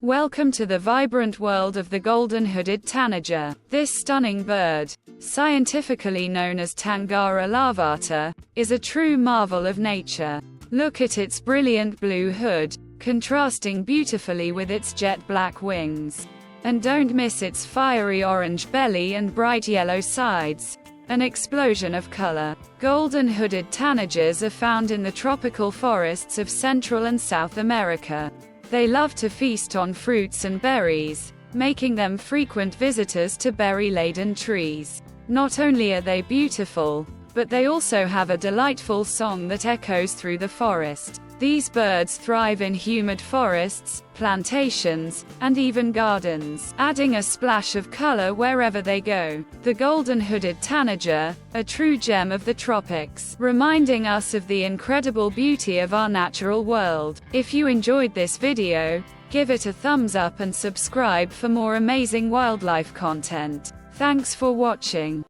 Welcome to the vibrant world of the golden-hooded tanager. This stunning bird, scientifically known as Tangara larvata, is a true marvel of nature. Look at its brilliant blue hood, contrasting beautifully with its jet black wings. And don't miss its fiery orange belly and bright yellow sides. An explosion of color. Golden-hooded tanagers are found in the tropical forests of Central and South America. They love to feast on fruits and berries, making them frequent visitors to berry-laden trees. Not only are they beautiful, but they also have a delightful song that echoes through the forest. These birds thrive in humid forests, plantations, and even gardens, adding a splash of color wherever they go. The golden-hooded tanager, a true gem of the tropics, reminding us of the incredible beauty of our natural world. If you enjoyed this video, give it a thumbs up and subscribe for more amazing wildlife content. Thanks for watching.